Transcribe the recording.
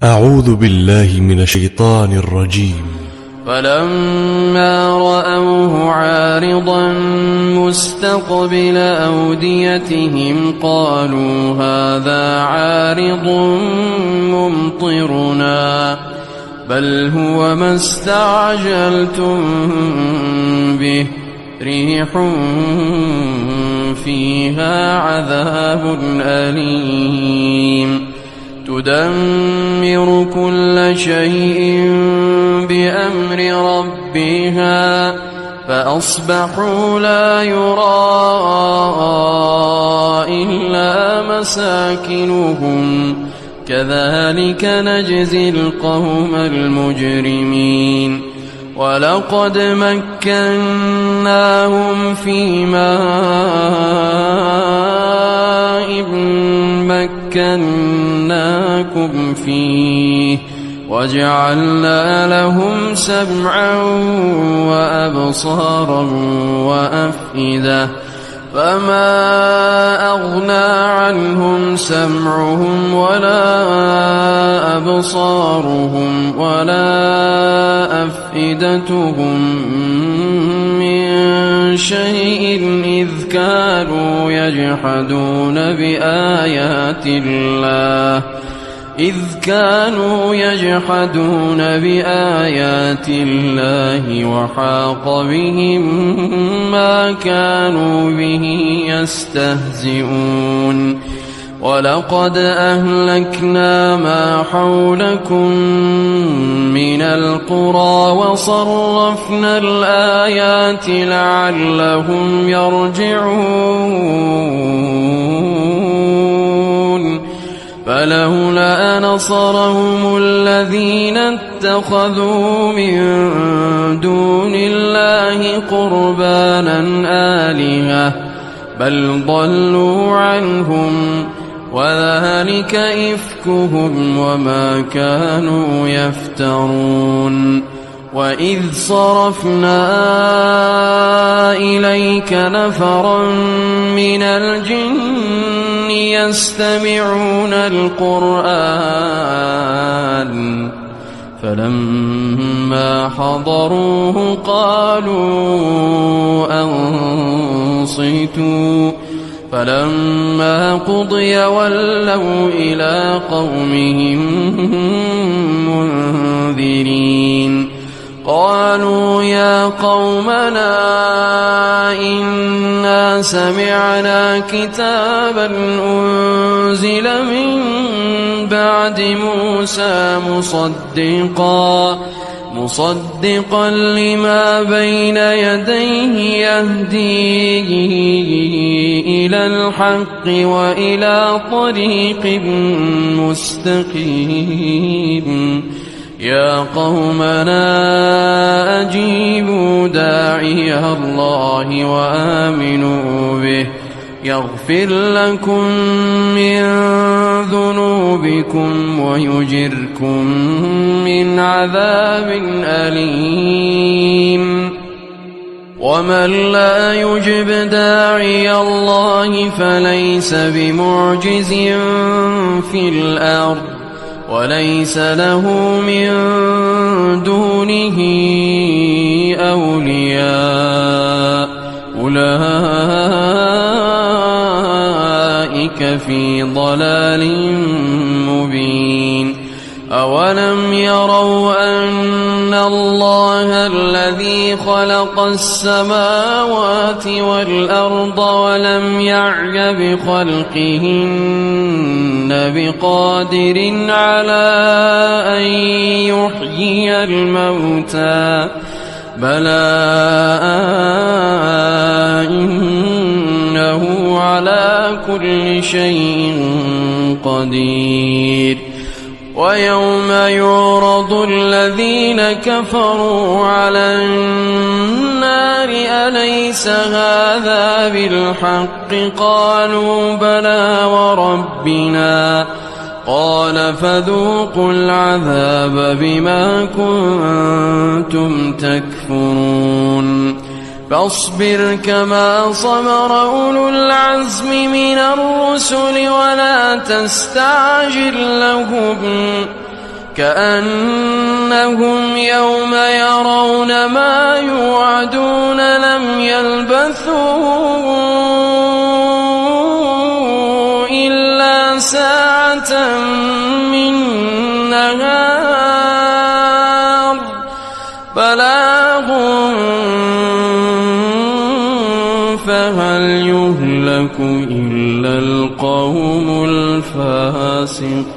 أعوذ بالله من الشيطان الرجيم. فلما رأوه عارضا مستقبل أوديتهم قالوا هذا عارض ممطرنا بل هو ما استعجلتم به ريح فيها عذاب أليم تدمر كل شيء بأمر ربها فأصبحوا لا يرى إلا مساكنهم كذلك نجزي القوم المجرمين ولقد مكناهم في ماء مكناكم فيه وجعلنا لهم سمعا وأبصارا وأفئدة فما أغنى عنهم سمعهم ولا أبصارهم ولا أفئدتهم من شيء إذ كانوا يجحدون بآيات الله وحاق بهم ما كانوا به يستهزئون ولقد أهلكنا ما حولكم من القرى وصرفنا الآيات لعلهم يرجعون فلولا نصرهم الذين اتخذوا من دون الله قربانا آلهة بل ضلوا عنهم وذلك إفكهم وما كانوا يفترون وإذ صرفنا إليك نفرا من الجن يستمعون القرآن فلما حضروه قالوا أنصتوا فلما قضي ولوا إلى قومهم منذرين قالوا يا قومنا إنا سمعنا كتابا أنزل من بعد موسى مصدقا لما بين يديه يهدي إلى الحق وإلى طريق مستقيم يا قومنا أجيبوا داعي الله وآمنوا به يغفر لكم من ذنوبكم ويجركم من عذاب أليم ومن لا يجب داعي الله فليس بمعجز في الأرض وليس له من دونه أولياء أولئك في ضلال مبين أولم يروا أن الله الذي خلق السماوات والأرض ولم يعي بخلقهن بقادر على أن يحيي الموتى بلى إنه على كل شيء قدير ويوم يعرض الذين كفروا على النار أليس هذا بالحق قالوا بلى وربنا قال فذوقوا العذاب بما كنتم تكفرون فاصبر كما صبر أولو العزم من الرسل ولا تستعجل لهم كأنهم يوم يرون ما يوعدون لم يلبثوا إلا ساعة من نهار بلاغ فهل يهلك إلا القوم الفاسقون.